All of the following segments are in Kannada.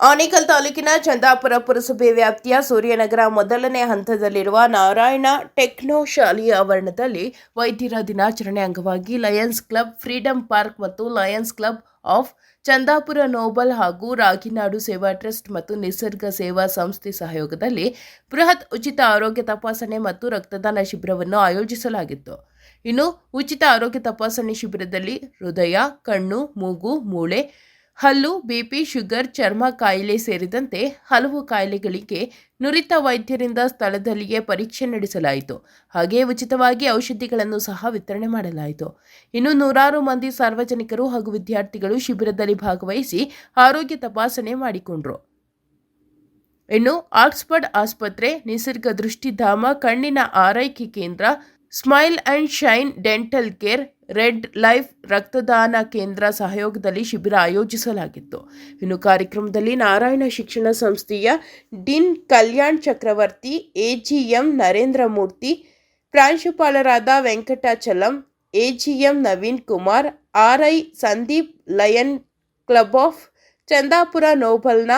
ಆನೇಕಲ್ ತಾಲೂಕಿನ ಚಂದಾಪುರ ಪುರಸಭೆ ವ್ಯಾಪ್ತಿಯ ಸೂರ್ಯನಗರ ಮೊದಲನೇ ಹಂತದಲ್ಲಿರುವ ನಾರಾಯಣ ಟೆಕ್ನೋ ಶಾಲೆಯ ಆವರಣದಲ್ಲಿ ವೈದ್ಯರ ದಿನಾಚರಣೆ ಅಂಗವಾಗಿ ಲಯನ್ಸ್ ಕ್ಲಬ್, ಫ್ರೀಡಂ ಪಾರ್ಕ್ ಮತ್ತು Lions Club of Chandapura Noble ಹಾಗೂ ರಾಗಿನಾಡು ಸೇವಾ ಟ್ರಸ್ಟ್ ಮತ್ತು ನಿಸರ್ಗ ಸೇವಾ ಸಂಸ್ಥೆ ಸಹಯೋಗದಲ್ಲಿ ಬೃಹತ್ ಉಚಿತ ಆರೋಗ್ಯ ತಪಾಸಣೆ ಮತ್ತು ರಕ್ತದಾನ ಶಿಬಿರವನ್ನು ಆಯೋಜಿಸಲಾಗಿತ್ತು. ಇನ್ನು ಉಚಿತ ಆರೋಗ್ಯ ತಪಾಸಣೆ ಶಿಬಿರದಲ್ಲಿ ಹೃದಯ, ಕಣ್ಣು, ಮೂಗು, ಮೂಳೆ, ಹಲ್ಲು, ಬಿಪಿ, ಶುಗರ್, ಚರ್ಮ ಕಾಯಿಲೆ ಸೇರಿದಂತೆ ಹಲವು ಕಾಯಿಲೆಗಳಿಗೆ ನುರಿತ ವೈದ್ಯರಿಂದ ಸ್ಥಳದಲ್ಲಿಯೇ ಪರೀಕ್ಷೆ ನಡೆಸಲಾಯಿತು. ಹಾಗೆಯೇ ಉಚಿತವಾಗಿ ಔಷಧಿಗಳನ್ನು ಸಹ ವಿತರಣೆ ಮಾಡಲಾಯಿತು. ಇನ್ನು ನೂರಾರು ಮಂದಿ ಸಾರ್ವಜನಿಕರು ಹಾಗೂ ವಿದ್ಯಾರ್ಥಿಗಳು ಶಿಬಿರದಲ್ಲಿ ಭಾಗವಹಿಸಿ ಆರೋಗ್ಯ ತಪಾಸಣೆ ಮಾಡಿಕೊಂಡರು. ಇನ್ನು ಆಕ್ಸ್ಫರ್ಡ್ ಆಸ್ಪತ್ರೆ, ನಿಸರ್ಗ ದೃಷ್ಟಿಧಾಮ, ಕಣ್ಣಿನ ಆರೈಕೆ ಕೇಂದ್ರ, smile and shine dental care, red life ರಕ್ತದಾನ ಕೇಂದ್ರ ಸಹಯೋಗದಲ್ಲಿ ಶಿಬಿರ ಆಯೋಜಿಸಲಾಗಿತ್ತು. ಇನ್ನು ಕಾರ್ಯಕ್ರಮದಲ್ಲಿ ನಾರಾಯಣ ಶಿಕ್ಷಣ ಸಂಸ್ಥೆಯ ಡೀನ್ ಕಲ್ಯಾಣ್ ಚಕ್ರವರ್ತಿ, ಎಜಿಎಂ ನರೇಂದ್ರ ಮೂರ್ತಿ, ಪ್ರಾಂಶುಪಾಲರಾದ Venkatachalam, AGM Naveen Kumar, RI Sandeep, lion club of Chandapura ನೋಬಲ್ನ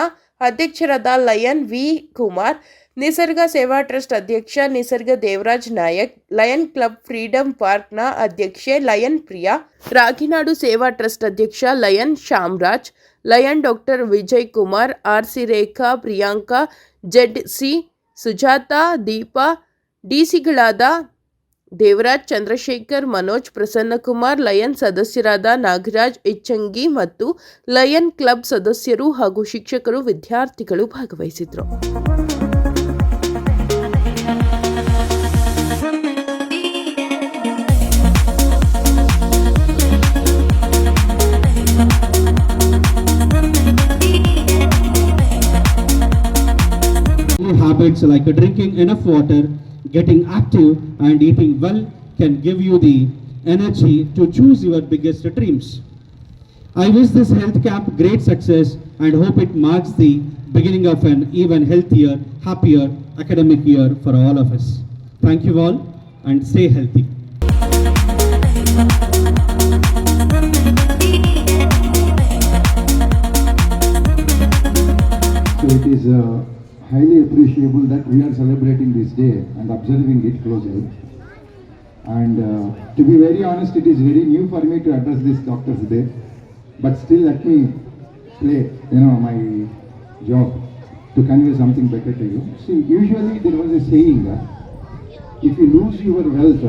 ಅಧ್ಯಕ್ಷರಾದ lion V Kumar, Nisarga Seva trust ಅಧ್ಯಕ್ಷ Nisarga Devaraj Nayak, lion club freedom ಪಾರ್ಕ್ನ ಅಧ್ಯಕ್ಷೆ ಲಯನ್ ಪ್ರಿಯಾ, ರಾಗಿನಾಡು ಸೇವಾ ಟ್ರಸ್ಟ್ ಅಧ್ಯಕ್ಷ lion Shamaraj, lion doctor Vijay Kumar, RC Rekha, Priyanka, ZC. Sujatha, Deepa, ಡಿಸಿಗಳಾದ ದೇವರಾಜ್, ಚಂದ್ರಶೇಖರ್, ಮನೋಜ್, ಪ್ರಸನ್ನಕುಮಾರ್, ಲಯನ್ ಸದಸ್ಯರಾದ ನಾಗರಾಜ್, ಇಚ್ಚಂಗಿ ಮತ್ತು ಲಯನ್ ಕ್ಲಬ್ ಸದಸ್ಯರು ಹಾಗೂ ಶಿಕ್ಷಕರು, ವಿದ್ಯಾರ್ಥಿಗಳು ಭಾಗವಹಿಸಿದರು. Habits like drinking enough water, getting active and eating well can give you the energy to choose your biggest dreams. I wish this health camp great success and hope it marks the beginning of an even healthier, happier academic year for all of us. Thank you all and stay healthy. So it is highly appreciable that we are celebrating this day and observing it closely. And to be very honest, it is very new for me to address this Doctor's Day. But still, let me play, my job to convey something better to you. See, usually there was a saying that if you lose your wealth,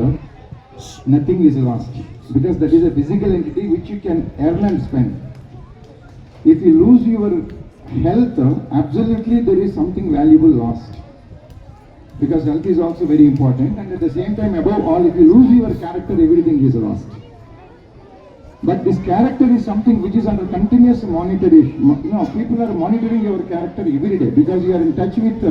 nothing is lost, because that is a physical entity which you can earn and spend. If you lose your health, absolutely there is something valuable lost, because health is also very important, and at the same time, above all, if you lose your character, everything is lost. But this character is something which is under continuous monitoring. People are monitoring your character every day, because you are in touch with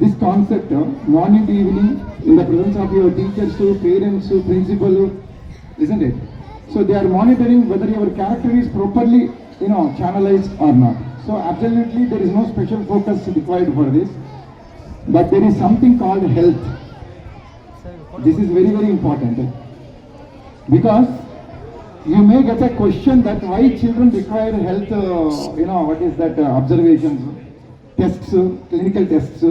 this concept morning to evening in the presence of your teachers, parents, principal, isn't it? So they are monitoring whether your character is properly channelized or not. So absolutely there is no special focus required for this, but there is something called health. This is very, very important, because you may get a question that why children require health, what is that, observations, tests, clinical tests.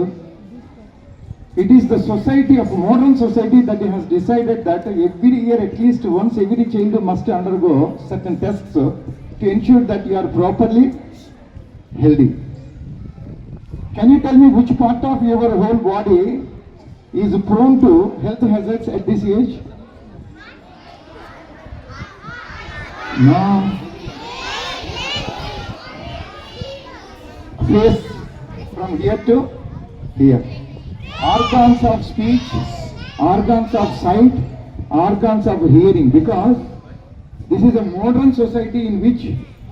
It is the society of modern society that has decided that every year at least once every child must undergo certain tests to ensure that you are properly healthy. Can you tell me which part of your whole body is prone to health hazards at this age? No. Face from here to here. Organs of speech, organs of sight, organs of hearing, because this is a modern society in which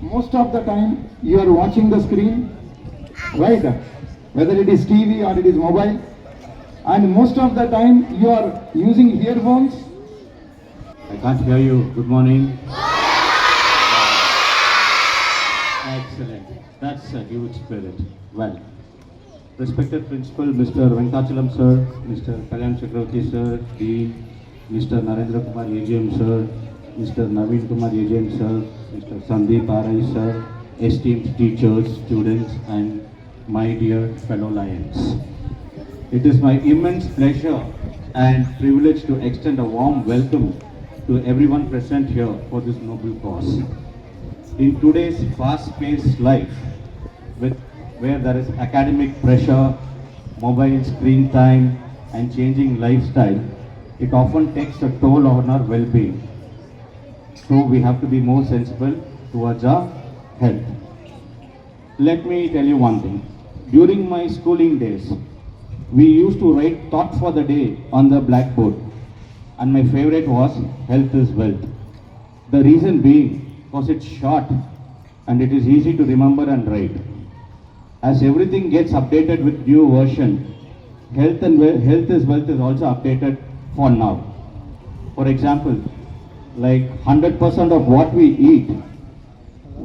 most of the time you are watching the screen, right? Whether it is TV or it is mobile, and most of the time you are using earphones. I can't hear you. Good morning. Excellent. That's a huge spirit. Well, respected principal, Mr. Venkatachalam sir, Mr. Kalyan Chakravarti sir, Dean, Mr. Narendra Kumar AGM sir, Mr. Naveen Kumar AGM sir, Mr. Sandeep R.I. sir, esteemed teachers, students, and my dear fellow Lions. It is my immense pleasure and privilege to extend a warm welcome to everyone present here for this noble cause. In today's fast-paced life, where there is academic pressure, mobile screen time, and changing lifestyle, it often takes a toll on our well-being. So we have to be more sensible towards our health. Let me tell you one thing. During my schooling days, we used to write thought for the day on the blackboard, and my favorite was health is wealth. The reason being because it's short and it is easy to remember and write. As everything gets updated with new version, health is wealth is also updated for now. For example, like 100% of what we eat,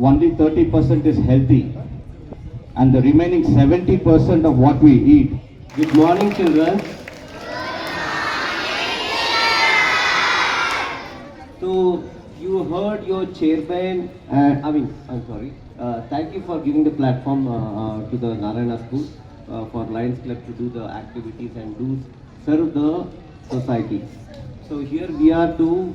only 30% is healthy, and the remaining 70% of what we eat. Good morning, children. So you heard your chairman. Thank you for giving the platform to the Narayana School for Lions Club to do the activities and serve the society. So here we are to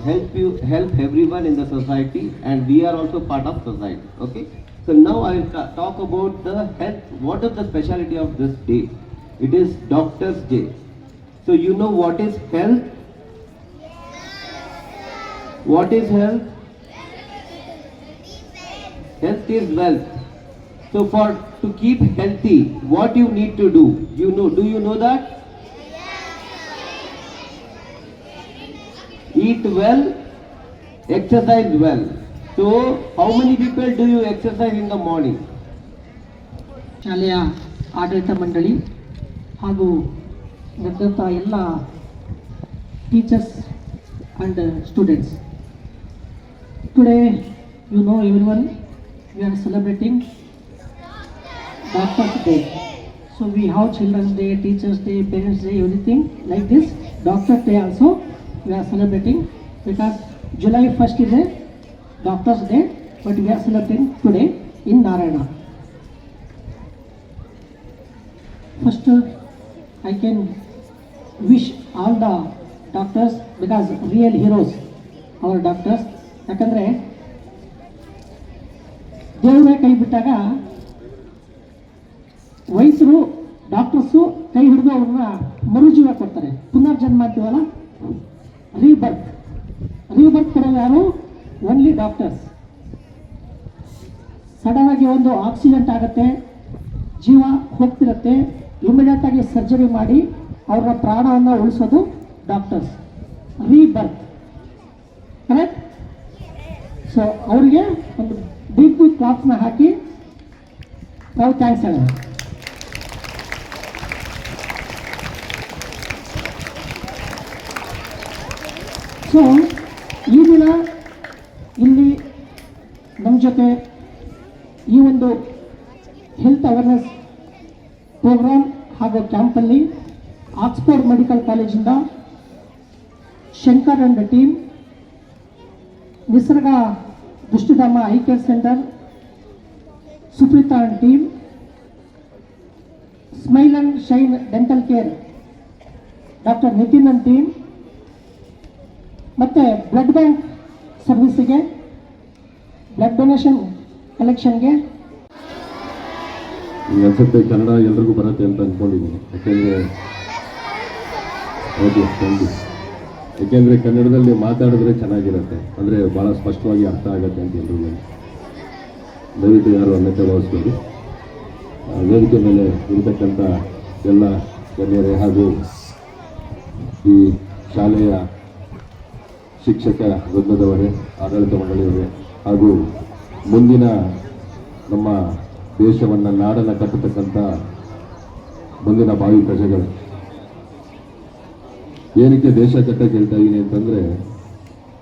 help everyone in the society, and we are also part of society. Okay. So now I will talk about the health. What is the specialty of this day? It is Doctor's Day. So you know what is health? What is health? Health is wealth. So to keep healthy, what you need to do? Do you know that? Eat well, exercise well. So how many people do you exercise in the morning? ಶಾಲೆಯ ಆಡಳಿತ ಮಂಡಳಿ ಹಾಗೂ ನಡೆದಂಥ ಎಲ್ಲ teachers and students, today you know everyone we are celebrating Doctor's Day. So we have Children's Day, Teachers Day, Parents Day, everything like this. Doctor's Day also we are celebrating because July 1st is a Doctor's Day, but we are celebrating today in Narayana. First, I can wish all the doctors because real heroes, our doctors. ಯಾಕಂದರೆ ದೇವರೇ ಕೈ ಬಿಟ್ಟಾಗ ವೈದ್ಯರು ಡಾಕ್ಟರ್ಸು ಕೈ ಹಿಡಿದು ಅವ್ರನ್ನ ಮರುಜೀವ ಕೊಡ್ತಾರೆ. ಪುನರ್ಜನ್ಮ ಅಂತೀವಲ್ಲ, ರೀಬರ್ತ್ ಕೊಡೋದು ಯಾರು? Only doctors. ಸಡನ್ ಆಗಿ ಒಂದು ಆಕ್ಸಿಡೆಂಟ್ ಆಗುತ್ತೆ, ಜೀವ ಹೋಗ್ತಿರುತ್ತೆ, ಇಮಿಡಿಯೇಟ್ ಆಗಿ ಸರ್ಜರಿ ಮಾಡಿ ಅವರ ಪ್ರಾಣವನ್ನು ಉಳಿಸೋದು ಡಾಕ್ಟರ್ಸ್. Rebirth, correct? ಸೊ ಅವರಿಗೆ ಒಂದು ಬಿಗ್ ಕ್ಲಾಪ್ಸ್ನ ಹಾಕಿ ನಾವು ಥ್ಯಾಂಕ್ಸ್ ಹೇಳೋಣ. ಸೊ ಈ ದಿನ ಇಲ್ಲಿ ನಮ್ಮ ಜೊತೆ ಈ ಒಂದು ಹೆಲ್ತ್ ಅವೇರ್ನೆಸ್ ಪ್ರೋಗ್ರಾಮ್ ಹಾಗೂ ಕ್ಯಾಂಪಲ್ಲಿ ಆಕ್ಸ್ಫರ್ಡ್ ಮೆಡಿಕಲ್ ಕಾಲೇಜಿಂದ Shankar and team, Nisarga Drishtidhama eye care centre, Supreetha and team, smile and shine dental care doctor Nitin and team, ಮತ್ತು ಬ್ಲಡ್ ಬ್ಯಾಂಕ್ ಸರ್ವಿಸಿಗೆ, ಬ್ಲಡ್ ಡೊನೇಷನ್ ಕಲೆಕ್ಷನ್ಗೆ. ಅನ್ಸುತ್ತೆ ಕನ್ನಡ ಎಲ್ರಿಗೂ ಬರುತ್ತೆ ಅಂತ ಅಂದ್ಕೊಂಡಿದ್ದೀನಿ. ಯಾಕೆಂದರೆ ಕನ್ನಡದಲ್ಲಿ ಮಾತಾಡಿದ್ರೆ ಚೆನ್ನಾಗಿರುತ್ತೆ, ಅಂದರೆ ಭಾಳ ಸ್ಪಷ್ಟವಾಗಿ ಅರ್ಥ ಆಗುತ್ತೆ ಅಂತ ಎಲ್ರಿಗೂ. ದಯವಿಟ್ಟು ಯಾರು ಅನ್ಯತೆ ಭಾವಿಸ್ಬೋದು. ವೇದಿಕೆ ಮೇಲೆ ಇರತಕ್ಕಂಥ ಎಲ್ಲ ಗಣ್ಯರೇ ಹಾಗೂ ಈ ಶಾಲೆಯ ಶಿಕ್ಷಕ ವೃಂದದವರೇ, ಆಡಳಿತ ಮಂಡಳಿಯವರೇ ಹಾಗೂ ಮುಂದಿನ ನಮ್ಮ ದೇಶವನ್ನು, ನಾಡನ್ನು ಕಟ್ಟತಕ್ಕಂಥ ಮುಂದಿನ ಭಾವಿ ಪ್ರಜೆಗಳು. ಏನಕ್ಕೆ ದೇಶ ಕಟ್ಟಕ್ಕೆ ಹೇಳ್ತಾ ಇದ್ದೀನಿ ಅಂತಂದರೆ,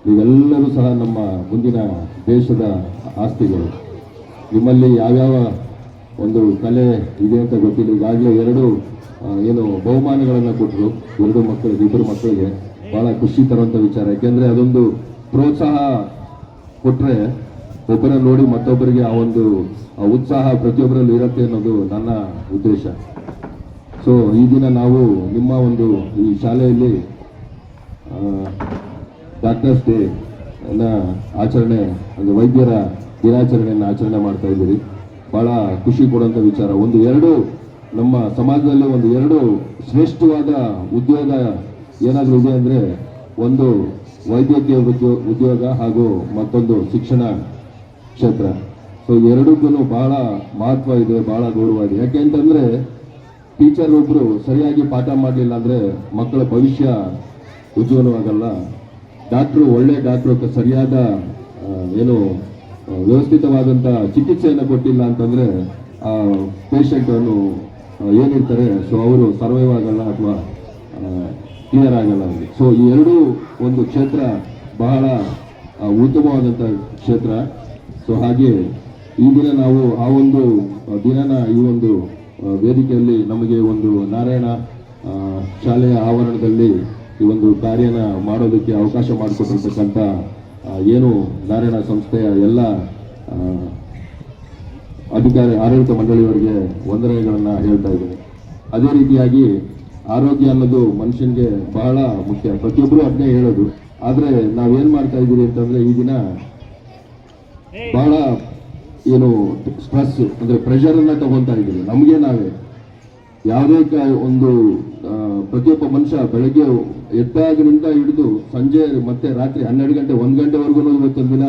ನೀವೆಲ್ಲರೂ ಸಹ ನಮ್ಮ ಮುಂದಿನ ದೇಶದ ಆಸ್ತಿಗಳು. ನಿಮ್ಮಲ್ಲಿ ಯಾವ್ಯಾವ ಒಂದು ಕಲೆ ಇದೆ ಅಂತ ಗೊತ್ತಿಲ್ಲ. ಈಗಾಗಲೇ ಏನು ಬಹುಮಾನಗಳನ್ನು ಕೊಟ್ಟರು ಇಬ್ಬರು ಮಕ್ಕಳಿಗೆ. ಭಾಳ ಖುಷಿ ತರುವಂಥ ವಿಚಾರ. ಯಾಕೆಂದರೆ ಅದೊಂದು ಪ್ರೋತ್ಸಾಹ ಕೊಟ್ಟರೆ ಒಬ್ಬರನ್ನ ನೋಡಿ ಮತ್ತೊಬ್ಬರಿಗೆ ಆ ಒಂದು ಉತ್ಸಾಹ ಪ್ರತಿಯೊಬ್ಬರಲ್ಲಿ ಇರುತ್ತೆ ಅನ್ನೋದು ನನ್ನ ಉದ್ದೇಶ. ಸೊ ಈ ದಿನ ನಾವು ನಿಮ್ಮ ಒಂದು ಈ ಶಾಲೆಯಲ್ಲಿ ಡಾಕ್ಟರ್ಸ್ ಡೇ ಆಚರಣೆ ಅಂದರೆ ವೈದ್ಯರ ದಿನಾಚರಣೆಯನ್ನು ಆಚರಣೆ ಮಾಡ್ತಾ ಇದ್ದೀರಿ. ಭಾಳ ಖುಷಿ ಕೊಡುವಂಥ ವಿಚಾರ. ನಮ್ಮ ಸಮಾಜದಲ್ಲಿ ಎರಡು ಶ್ರೇಷ್ಠವಾದ ಉದ್ಯೋಗ ಏನಾದರೂ ಇದೆ ಅಂದರೆ ಒಂದು ವೈದ್ಯಕೀಯ ಉದ್ಯೋಗ ಹಾಗೂ ಮತ್ತೊಂದು ಶಿಕ್ಷಣ ಕ್ಷೇತ್ರ. ಸೊ ಎರಡಕ್ಕೂ ಬಹಳ ಮಹತ್ವ ಇದೆ, ಬಹಳ ಗೌರವ ಇದೆ. ಯಾಕೆಂತಂದರೆ ಟೀಚರ್ ಒಬ್ಬರು ಸರಿಯಾಗಿ ಪಾಠ ಮಾಡಲಿಲ್ಲ ಅಂದರೆ ಮಕ್ಕಳ ಭವಿಷ್ಯ ಉಜ್ವಲವಾಗಲ್ಲ. ಒಳ್ಳೆ ಡಾಕ್ಟ್ರು ಸರಿಯಾದ ವ್ಯವಸ್ಥಿತವಾದಂಥ ಚಿಕಿತ್ಸೆಯನ್ನು ಕೊಟ್ಟಿಲ್ಲ ಅಂತಂದರೆ ಆ ಪೇಷಂಟನ್ನು ಏನಿರ್ತಾರೆ ಸೊ ಅವರು ಸರ್ವೈವ್ ಆಗಲ್ಲ ಅಥವಾ ಕ್ಲಿಯರ್ ಆಗಲ್ಲ ಅವರಿಗೆ. ಸೊ ಈ ಒಂದು ಕ್ಷೇತ್ರ ಬಹಳ ಉತ್ತಮವಾದಂಥ ಕ್ಷೇತ್ರ. ಸೊ ಹಾಗೆ ಈ ದಿನ ನಾವು ಆ ಒಂದು ದಿನನ ಈ ಒಂದು ವೇದಿಕೆಯಲ್ಲಿ ನಮಗೆ ಒಂದು ನಾರಾಯಣ ಶಾಲೆಯ ಆವರಣದಲ್ಲಿ ಈ ಒಂದು ಕಾರ್ಯನ ಮಾಡೋದಕ್ಕೆ ಅವಕಾಶ ಮಾಡಿಕೊಟ್ಟಿರ್ತಕ್ಕಂಥ ನಾರಾಯಣ ಸಂಸ್ಥೆಯ ಎಲ್ಲ ಆಡಳಿತ ಮಂಡಳಿಯವರಿಗೆ ವಂದನೆಗಳನ್ನು ಹೇಳ್ತಾ ಇದ್ದೀನಿ. ಅದೇ ರೀತಿಯಾಗಿ ಆರೋಗ್ಯ ಅನ್ನೋದು ಮನುಷ್ಯನಿಗೆ ಬಹಳ ಮುಖ್ಯ. ಪ್ರತಿಯೊಬ್ಬರು ಅದನ್ನೇ ಹೇಳೋದು. ಆದರೆ ನಾವೇನು ಮಾಡ್ತಾ ಇದ್ದೀವಿ ಅಂತಂದರೆ ಈ ದಿನ ಬಹಳ ಸ್ಟ್ರೆಸ್ ಅಂದರೆ ಪ್ರೆಷರನ್ನು ತಗೊತಾ ಇದ್ದೀವಿ ನಮಗೆ ನಾವೇ. ಯಾವುದೇ ಒಂದು ಪ್ರತಿಯೊಬ್ಬ ಮನುಷ್ಯ ಬೆಳಗ್ಗೆ ಎದ್ದಾಗಿನಿಂದ ಹಿಡಿದು ಸಂಜೆ ಮತ್ತೆ ರಾತ್ರಿ 12 ಗಂಟೆ 1 ಗಂಟೆವರೆಗೂ ಇವತ್ತೊಂದು ದಿನ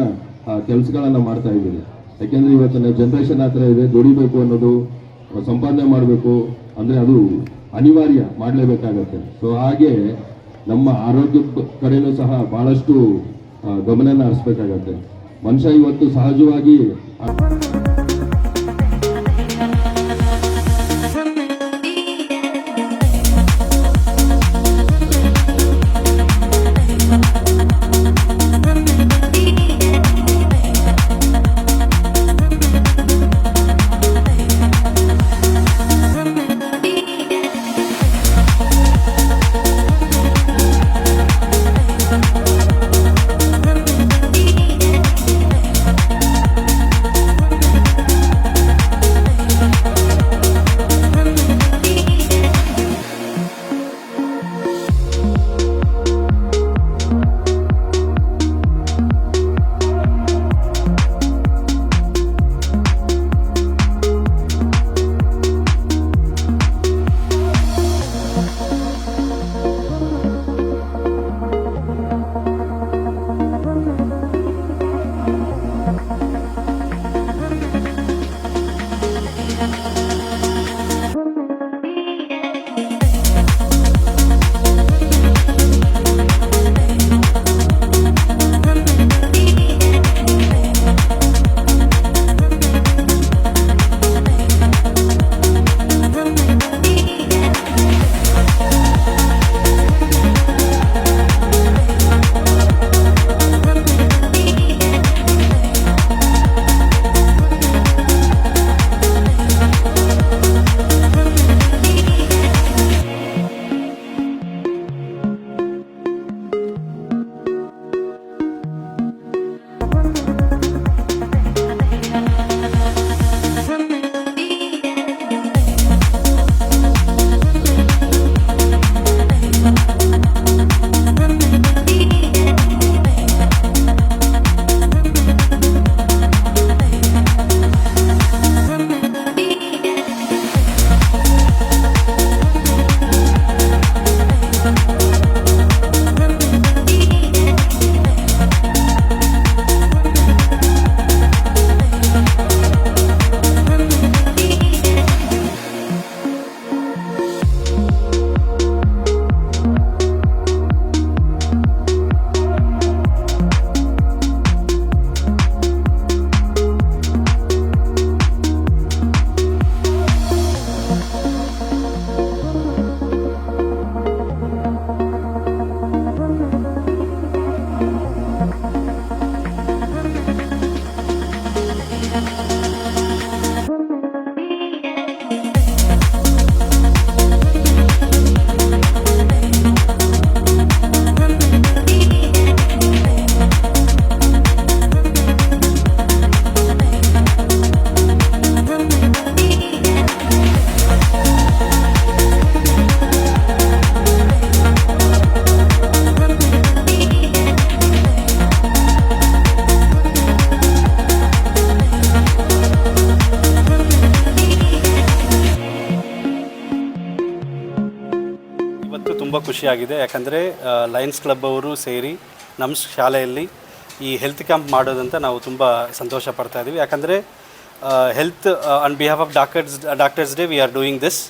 ಕೆಲಸಗಳನ್ನು ಮಾಡ್ತಾ ಇದ್ದೀನಿ. ಯಾಕೆಂದರೆ ಇವತ್ತಿನ ಜನ್ರೇಷನ್ ಆ ಥರ ಇದೆ. ದುಡಿಬೇಕು ಅನ್ನೋದು, ಸಂಪಾದನೆ ಮಾಡಬೇಕು ಅಂದರೆ ಅದು ಅನಿವಾರ್ಯ, ಮಾಡಲೇಬೇಕಾಗತ್ತೆ. ಸೊ ಹಾಗೆ ನಮ್ಮ ಆರೋಗ್ಯದ ಕಡೆಯೂ ಸಹ ಭಾಳಷ್ಟು ಗಮನನ ಹರಿಸ್ಬೇಕಾಗತ್ತೆ. ಮನುಷ್ಯ ಇವತ್ತು ಸಹಜವಾಗಿ ತುಂಬ ಖುಷಿಯಾಗಿದೆ. ಯಾಕಂದರೆ ಲಯನ್ಸ್ ಕ್ಲಬ್ ಅವರು ಸೇರಿ ನಮ್ಮ ಶಾಲೆಯಲ್ಲಿ ಈ ಹೆಲ್ತ್ ಕ್ಯಾಂಪ್ ಮಾಡೋದಂತ ನಾವು ತುಂಬ ಸಂತೋಷ ಪಡ್ತಾ ಇದ್ದೀವಿ. ಯಾಕಂದರೆ health on behalf of doctors day we are doing this.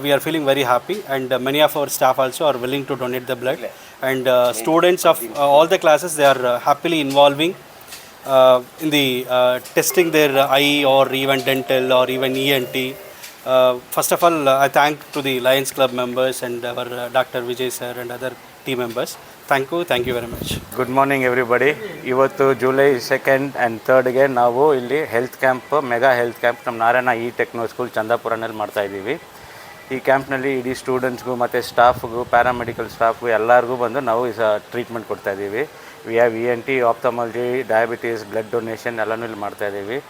we are feeling very happy, and many of our staff also are willing to donate the blood, and students of all the classes, they are happily involving in the testing their eye or even dental or even ENT. First of all, I thank to the Lions Club members and our Dr. Vijay sir and other team members. Thank you very much. Good morning everybody. ಇವತ್ತು ಜುಲೈ 2nd and 3rd ನಾವು ಇಲ್ಲಿ health camp, mega health camp ನಮ್ಮ ನಾರಾಯಣ ಇ ಟೆಕ್ನೋ ಸ್ಕೂಲ್ ಚಂದಾಪುರನಲ್ಲಿ ಮಾಡ್ತಾಯಿದ್ದೀವಿ. ಈ ಕ್ಯಾಂಪ್ನಲ್ಲಿ ಇಡೀ ಸ್ಟೂಡೆಂಟ್ಸ್ಗೂ ಮತ್ತು ಸ್ಟಾಫ್ಗೂ, ಪ್ಯಾರಾಮೆಡಿಕಲ್ ಸ್ಟಾಫ್ಗೂ ಎಲ್ಲರಿಗೂ ಬಂದು ನಾವು ಟ್ರೀಟ್ಮೆಂಟ್ ಕೊಡ್ತಾಯಿದ್ದೀವಿ. We have ENT, ophthalmology, diabetes, blood donation ಎಲ್ಲನೂ ಇಲ್ಲಿ ಮಾಡ್ತಾಯಿದ್ದೀವಿ.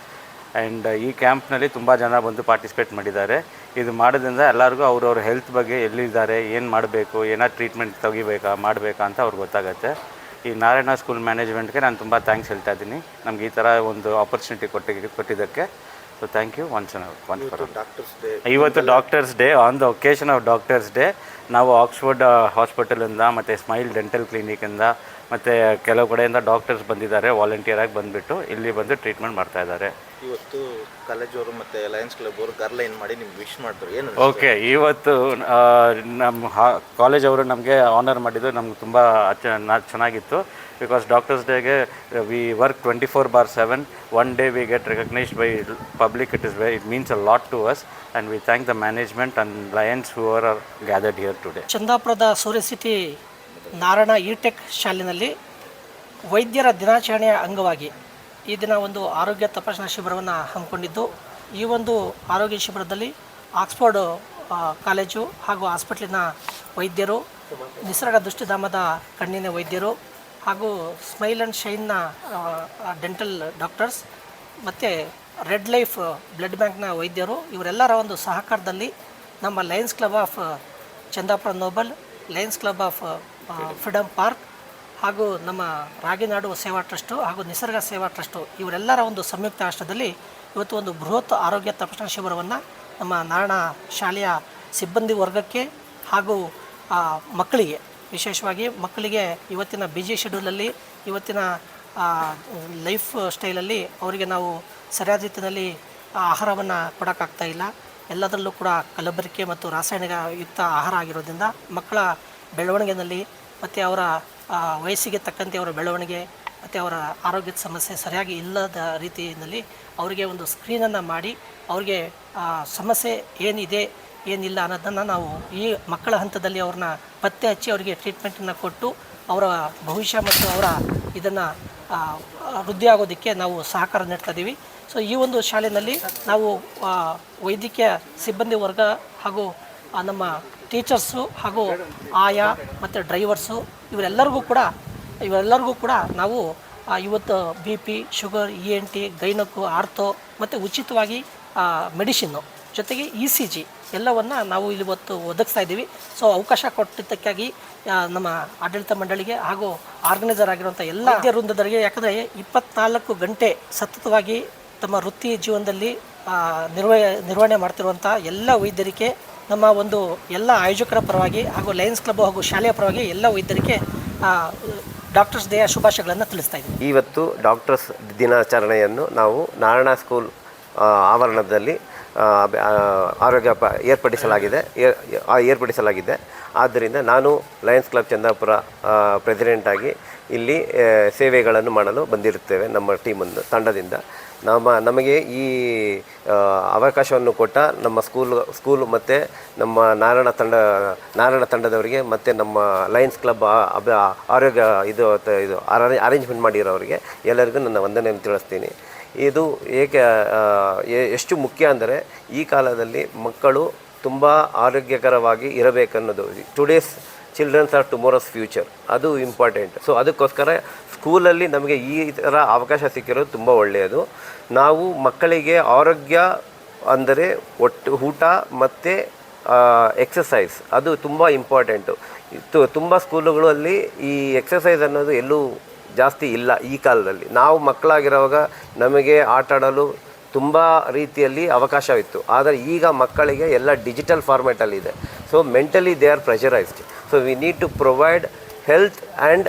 ಆ್ಯಂಡ್ ಈ ಕ್ಯಾಂಪ್ನಲ್ಲಿ ತುಂಬ ಜನ ಬಂದು ಪಾರ್ಟಿಸಿಪೇಟ್ ಮಾಡಿದ್ದಾರೆ. ಇದು ಮಾಡೋದ್ರಿಂದ ಎಲ್ಲರಿಗೂ ಅವ್ರವ್ರ ಹೆಲ್ತ್ ಬಗ್ಗೆ ಎಲ್ಲಿದ್ದಾರೆ, ಏನು ಮಾಡಬೇಕು, ಏನಾದ್ರು ಟ್ರೀಟ್ಮೆಂಟ್ ತೆಗಿಬೇಕಾ ಮಾಡಬೇಕಾ ಅಂತ ಅವ್ರಿಗೆ ಗೊತ್ತಾಗುತ್ತೆ. ಈ ನಾರಾಯಣ ಸ್ಕೂಲ್ ಮ್ಯಾನೇಜ್ಮೆಂಟ್ಗೆ ನಾನು ತುಂಬ ಥ್ಯಾಂಕ್ಸ್ ಹೇಳ್ತಾ ಇದ್ದೀನಿ, ನಮ್ಗೆ ಈ ಥರ ಒಂದು ಆಪರ್ಚುನಿಟಿ ಕೊಟ್ಟಿದ್ದಕ್ಕೆ. So thank you once for ಇವತ್ತು doctors day. On the occasion of doctors day ನಾವು ಆಕ್ಸ್ಫರ್ಡ್ ಹಾಸ್ಪಿಟಲಿಂದ ಮತ್ತು ಸ್ಮೈಲ್ ಡೆಂಟಲ್ ಕ್ಲಿನಿಕಿಂದ ಮತ್ತು ಕೆಲವು ಕಡೆಯಿಂದ ಡಾಕ್ಟರ್ಸ್ ಬಂದಿದ್ದಾರೆ, ವಾಲಂಟಿಯರಾಗಿ ಬಂದುಬಿಟ್ಟು ಇಲ್ಲಿ ಬಂದು ಟ್ರೀಟ್ಮೆಂಟ್ ಮಾಡ್ತಾಯಿದ್ದಾರೆ. ಇವತ್ತು ಕಾಲೇಜವರು ಮತ್ತು ಲಯನ್ಸ್ ಕ್ಲಬ್ ಅವರು ಗರ್ಲೈನ್ ಮಾಡಿ ನಿಮ್ಗೆ ವಿಶ್ ಮಾಡಿದ್ರು, ಏನು? ಓಕೆ, ಇವತ್ತು ನಮ್ಮ ಕಾಲೇಜವರು ನಮಗೆ ಆನರ್ ಮಾಡಿದ್ದು ನಮ್ಗೆ ತುಂಬ ಚೆನ್ನಾಗಿತ್ತು. ಬಿಕಾಸ್ ಡಾಕ್ಟರ್ಸ್ ಡೇಗೆ we work 24/7. One day we get recognised by public. It means a lot to us, and we thank the management and lions who are gathered here today. ಚಂದಾಪುರದ ಸೂರ್ಯ ಸಿಟಿ ನಾರಾಯಣ ಇಟೆಕ್ ಶಾಲೆಯಲ್ಲಿ ವೈದ್ಯರ ದಿನಾಚರಣೆಯ ಅಂಗವಾಗಿ ಈ ದಿನ ಒಂದು ಆರೋಗ್ಯ ತಪಾಸಣಾ ಶಿಬಿರವನ್ನು ಹಮ್ಮಿಕೊಂಡಿದ್ದು, ಈ ಒಂದು ಆರೋಗ್ಯ ಶಿಬಿರದಲ್ಲಿ ಆಕ್ಸ್ಫರ್ಡ್ ಕಾಲೇಜು ಹಾಗೂ ಹಾಸ್ಪಿಟ್ಲಿನ ವೈದ್ಯರು, ನಿಸರ್ಗ ದೃಷ್ಟಿಧಾಮದ ಕಣ್ಣಿನ ವೈದ್ಯರು ಹಾಗೂ ಸ್ಮೈಲ್ ಆ್ಯಂಡ್ ಶೈನ್ನ ಡೆಂಟಲ್ ಡಾಕ್ಟರ್ಸ್ ಮತ್ತು ರೆಡ್ ಲೈಫ್ ಬ್ಲಡ್ ಬ್ಯಾಂಕ್ನ ವೈದ್ಯರು ಇವರೆಲ್ಲರ ಒಂದು ಸಹಕಾರದಲ್ಲಿ ನಮ್ಮ Lions Club of Chandapura Noble, Lions Club of Freedom Park ಹಾಗೂ ನಮ್ಮ ರಾಗಿನಾಡು ಸೇವಾ ಟ್ರಸ್ಟು ಹಾಗೂ ನಿಸರ್ಗ ಸೇವಾ ಟ್ರಸ್ಟು ಇವರೆಲ್ಲರ ಒಂದು ಸಂಯುಕ್ತ ಆಶ್ರಯದಲ್ಲಿ ಇವತ್ತು ಒಂದು ಬೃಹತ್ ಆರೋಗ್ಯ ತಪಾಸಣಾ ಶಿಬಿರವನ್ನು ನಮ್ಮ ನಾರಾಯಣ ಶಾಲೆಯ ಸಿಬ್ಬಂದಿ ವರ್ಗಕ್ಕೆ ಹಾಗೂ ಮಕ್ಕಳಿಗೆ, ವಿಶೇಷವಾಗಿ ಮಕ್ಕಳಿಗೆ ಇವತ್ತಿನ ಬಿಜಿ ಶೆಡ್ಯೂಲಲ್ಲಿ, ಇವತ್ತಿನ ಲೈಫ್ ಸ್ಟೈಲಲ್ಲಿ ಅವರಿಗೆ ನಾವು ಸರಿಯಾದ ರೀತಿಯಲ್ಲಿ ಆಹಾರವನ್ನು ಕೊಡೋಕ್ಕಾಗ್ತಾ ಇಲ್ಲ. ಎಲ್ಲದರಲ್ಲೂ ಕೂಡ ಕಲಬೆರಕೆ ಮತ್ತು ರಾಸಾಯನಿಕ ಯುಕ್ತ ಆಹಾರ ಆಗಿರೋದ್ರಿಂದ ಮಕ್ಕಳ ಬೆಳವಣಿಗೆಯಲ್ಲಿ ಮತ್ತು ಅವರ ವಯಸ್ಸಿಗೆ ತಕ್ಕಂತೆ ಅವರ ಬೆಳವಣಿಗೆ ಮತ್ತು ಅವರ ಆರೋಗ್ಯದ ಸಮಸ್ಯೆ ಸರಿಯಾಗಿ ಇಲ್ಲದ ರೀತಿಯಲ್ಲಿ ಅವರಿಗೆ ಒಂದು ಸ್ಕ್ರೀನನ್ನು ಮಾಡಿ ಅವರಿಗೆ ಸಮಸ್ಯೆ ಏನಿದೆ ಏನಿಲ್ಲ ಅನ್ನೋದನ್ನು ನಾವು ಈ ಮಕ್ಕಳ ಹಂತದಲ್ಲಿ ಅವ್ರನ್ನ ಪತ್ತೆ ಹಚ್ಚಿ ಅವರಿಗೆ ಟ್ರೀಟ್ಮೆಂಟನ್ನು ಕೊಟ್ಟು ಅವರ ಭವಿಷ್ಯ ಮತ್ತು ಅವರ ಇದನ್ನು ವೃದ್ಧಿ ಆಗೋದಕ್ಕೆ ನಾವು ಸಹಕಾರ ನೀಡ್ತಾ ಇದ್ದೀವಿ. ಸೊ ಈ ಒಂದು ಶಾಲೆಯಲ್ಲಿ ನಾವು ವೈದ್ಯಕೀಯ ಸಿಬ್ಬಂದಿ ವರ್ಗ ಹಾಗೂ ನಮ್ಮ ಟೀಚರ್ಸು ಹಾಗೂ ಆಯಾ ಮತ್ತು ಡ್ರೈವರ್ಸು ಇವರೆಲ್ಲರಿಗೂ ಕೂಡ ನಾವು ಇವತ್ತು BP, ಶುಗರ್, ENT, ಗೈನಕ್ಕು, ಆರ್ಥೋ ಮತ್ತು ಉಚಿತವಾಗಿ ಮೆಡಿಸಿನ್ನು ಜೊತೆಗೆ ECG ಎಲ್ಲವನ್ನು ನಾವು ಇವತ್ತು ಒದಗಿಸ್ತಾ ಇದ್ದೀವಿ. ಸೊ ಅವಕಾಶ ಕೊಟ್ಟಿದ್ದಕ್ಕಾಗಿ ನಮ್ಮ ಆಡಳಿತ ಮಂಡಳಿಗೆ ಹಾಗೂ ಆರ್ಗನೈಸರ್ ಆಗಿರುವಂಥ ಎಲ್ಲ ವೃಂದದವರಿಗೆ, ಯಾಕಂದರೆ 24 ಗಂಟೆ ಸತತವಾಗಿ ತಮ್ಮ ವೃತ್ತಿ ಜೀವನದಲ್ಲಿ ನಿರ್ವಹಣೆ ಮಾಡ್ತಿರುವಂಥ ಎಲ್ಲ ವೈದ್ಯರಿಗೆ ನಮ್ಮ ಒಂದು ಎಲ್ಲ ಆಯೋಜಕರ ಪರವಾಗಿ ಹಾಗೂ ಲಯನ್ಸ್ ಕ್ಲಬ್ ಹಾಗೂ ಶಾಲೆಯ ಪರವಾಗಿ ಎಲ್ಲ ವೈದ್ಯರಿಗೆ ಡಾಕ್ಟರ್ಸ್ ಡೇಯ ಶುಭಾಶಯಗಳನ್ನು ತಿಳಿಸ್ತಾ ಇದ್ದೀವಿ. ಇವತ್ತು ಡಾಕ್ಟರ್ಸ್ ದಿನಾಚರಣೆಯನ್ನು ನಾವು ನಾರಾಯಣ ಸ್ಕೂಲ್ ಆವರಣದಲ್ಲಿ ಏರ್ಪಡಿಸಲಾಗಿದೆ. ಆದ್ದರಿಂದ ನಾನು ಲಯನ್ಸ್ ಕ್ಲಬ್ ಚಂದಾಪುರ ಪ್ರೆಸಿಡೆಂಟಾಗಿ ಇಲ್ಲಿ ಸೇವೆಗಳನ್ನು ಮಾಡಲು ಬಂದಿರುತ್ತೇವೆ. ನಮ್ಮ ಟೀಮನ್ನು ತಂಡದಿಂದ ನಮಗೆ ಈ ಅವಕಾಶವನ್ನು ಕೊಟ್ಟ ನಮ್ಮ ಸ್ಕೂಲು ಮತ್ತು ನಮ್ಮ ನಾರಾಯಣ ತಂಡದವರಿಗೆ ಮತ್ತು ನಮ್ಮ ಲಯನ್ಸ್ ಕ್ಲಬ್ ಆರೋಗ್ಯ ಇದು ಅರೇಂಜ್ಮೆಂಟ್ ಮಾಡಿರೋರಿಗೆ ಎಲ್ಲರಿಗೂ ನನ್ನ ವಂದನೆಯನ್ನು ತಿಳಿಸ್ತೀನಿ. ಇದು ಎಷ್ಟು ಮುಖ್ಯ ಅಂದರೆ ಈ ಕಾಲದಲ್ಲಿ ಮಕ್ಕಳು ತುಂಬ ಆರೋಗ್ಯಕರವಾಗಿ ಇರಬೇಕನ್ನೋದು. Today's childrens are tomorrow's future, ಅದು ಇಂಪಾರ್ಟೆಂಟ್. ಸೊ ಅದಕ್ಕೋಸ್ಕರ ಸ್ಕೂಲಲ್ಲಿ ನಮಗೆ ಈ ಥರ ಅವಕಾಶ ಸಿಕ್ಕಿರೋದು ತುಂಬ ಒಳ್ಳೆಯದು. ನಾವು ಮಕ್ಕಳಿಗೆ ಆರೋಗ್ಯ ಅಂದರೆ ಊಟ ಮತ್ತು ಎಕ್ಸಸೈಸ್ ಅದು ತುಂಬ ಇಂಪಾರ್ಟೆಂಟು. ತುಂಬ ಸ್ಕೂಲುಗಳಲ್ಲಿ ಈ ಎಕ್ಸಸೈಸ್ ಅನ್ನೋದು ಎಲ್ಲೂ ಜಾಸ್ತಿ ಇಲ್ಲ ಈ ಕಾಲದಲ್ಲಿ. ನಾವು ಮಕ್ಕಳಾಗಿರೋವಾಗ ನಮಗೆ ಆಟ ಆಡಲು ತುಂಬ ರೀತಿಯಲ್ಲಿ ಅವಕಾಶವಿತ್ತು. ಆದರೆ ಈಗ ಮಕ್ಕಳಿಗೆ ಎಲ್ಲ ಡಿಜಿಟಲ್ ಫಾರ್ಮ್ಯಾಟಲ್ಲಿದೆ. So mentally they are pressurised. So we need to provide health and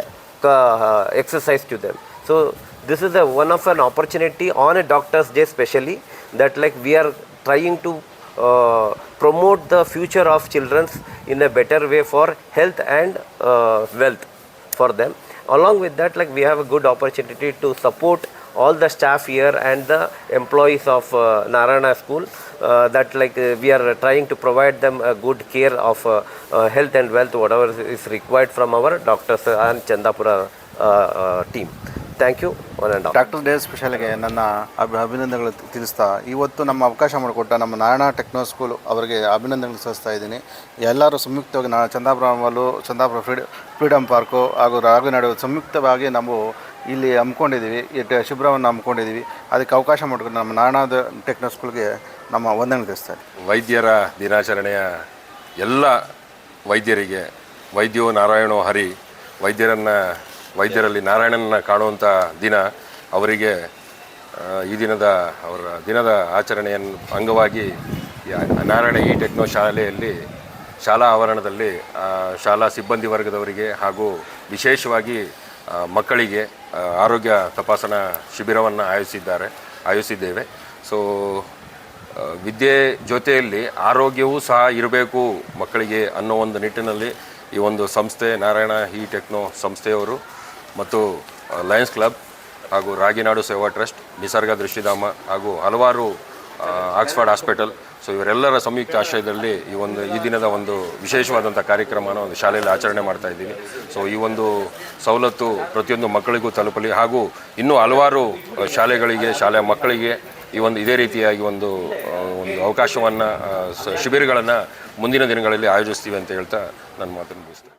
exercise to them. So this is one of an opportunity on a Doctor's Day specially, that like we are trying to promote the future of children in a better way for health and wealth for them. Along with that, like we have a good opportunity to support all the staff here and the employees of Narayana School, that like we are trying to provide them a good care of health and wealth, whatever is required from our doctors and Chandapura team. Thank you, one and all. Doctor day ಸ್ಪೆಷಲ್ಗೆ ನನ್ನ ಅಭಿನಂದನೆಗಳು ತಿಳಿಸ್ತಾ, ಇವತ್ತು ನಮ್ಮ ಅವಕಾಶ ಮಾಡಿಕೊಟ್ಟ ನಮ್ಮ ನಾರಾಯಣ ಟೆಕ್ನೋ ಸ್ಕೂಲ್ ಅವರಿಗೆ ಅಭಿನಂದನೆಗಳು ಸಲ್ಲಿಸ್ತಾ ಇದ್ದೀನಿ. ಎಲ್ಲರೂ ಸಂಯುಕ್ತವಾಗಿ ಚಂದಾಪುರ ಫ್ರೀಡಮ್ ಪಾರ್ಕು ಹಾಗೂ ರಾಘನಾಡು ಸಂಯುಕ್ತವಾಗಿ ನಾವು ಇಲ್ಲಿ ಹಮ್ಮಿಕೊಂಡಿದ್ದೀವಿ, ಶಿಬಿರವನ್ನು ಹಮ್ಮಿಕೊಂಡಿದ್ದೀವಿ. ಅದಕ್ಕೆ ಅವಕಾಶ ಮಾಡಿಕೊಂಡು ನಮ್ಮ ನಾರಾಯಣ ಟೆಕ್ನೋ ಸ್ಕೂಲ್ಗೆ ನಮ್ಮ ವಂದನೆ ತಿಳಿಸ್ತಾರೆ. ವೈದ್ಯರ ದಿನಾಚರಣೆಯ ಎಲ್ಲ ವೈದ್ಯರಿಗೆ, ವೈದ್ಯೋ ನಾರಾಯಣೋ ಹರಿ, ವೈದ್ಯರಲ್ಲಿ ನಾರಾಯಣನ ಕಾಣುವಂಥ ದಿನ ಅವರಿಗೆ ಅವರ ದಿನದ ಆಚರಣೆಯ ಅಂಗವಾಗಿ ನಾರಾಯಣ ಈ ಟೆಕ್ನೋ ಶಾಲೆಯಲ್ಲಿ ಶಾಲಾ ಆವರಣದಲ್ಲಿ ಶಾಲಾ ಸಿಬ್ಬಂದಿ ವರ್ಗದವರಿಗೆ ಹಾಗೂ ವಿಶೇಷವಾಗಿ ಮಕ್ಕಳಿಗೆ ಆರೋಗ್ಯ ತಪಾಸಣಾ ಶಿಬಿರವನ್ನು ಆಯೋಜಿಸಿದ್ದೇವೆ. ಸೊ ವಿದ್ಯೆ ಜೊತೆಯಲ್ಲಿ ಆರೋಗ್ಯವೂ ಸಹ ಇರಬೇಕು ಮಕ್ಕಳಿಗೆ ಅನ್ನೋ ಒಂದು ನಿಟ್ಟಿನಲ್ಲಿ ಈ ಒಂದು ಸಂಸ್ಥೆ ನಾರಾಯಣ ಈ ಟೆಕ್ನೋ ಸಂಸ್ಥೆಯವರು ಮತ್ತು ಲಯನ್ಸ್ ಕ್ಲಬ್ ಹಾಗೂ ರಾಗಿನಾಡು ಸೇವಾ ಟ್ರಸ್ಟ್, ನಿಸರ್ಗ ದೃಷ್ಟಿಧಾಮ ಹಾಗೂ ಹಲವಾರು ಆಕ್ಸ್ಫರ್ಡ್ ಹಾಸ್ಪಿಟಲ್, ಸೊ ಇವರೆಲ್ಲರ ಸಂಯುಕ್ತ ಆಶ್ರಯದಲ್ಲಿ ಈ ದಿನದ ಒಂದು ವಿಶೇಷವಾದಂಥ ಕಾರ್ಯಕ್ರಮನ ಒಂದು ಶಾಲೆಯಲ್ಲಿ ಆಚರಣೆ ಮಾಡ್ತಾ ಇದ್ದೀವಿ. ಸೊ ಈ ಒಂದು ಸವಲತ್ತು ಪ್ರತಿಯೊಂದು ಮಕ್ಕಳಿಗೂ ತಲುಪಲಿ ಹಾಗೂ ಇನ್ನೂ ಹಲವಾರು ಶಾಲೆಯ ಮಕ್ಕಳಿಗೆ ಇದೇ ರೀತಿಯಾಗಿ ಒಂದು ಅವಕಾಶವನ್ನು ಶಿಬಿರಗಳನ್ನು ಮುಂದಿನ ದಿನಗಳಲ್ಲಿ ಆಯೋಜಿಸ್ತೀವಿ ಅಂತ ಹೇಳ್ತಾ ನನ್ನ ಮಾತನ್ನು ಮುಗಿಸ್ತೇನೆ.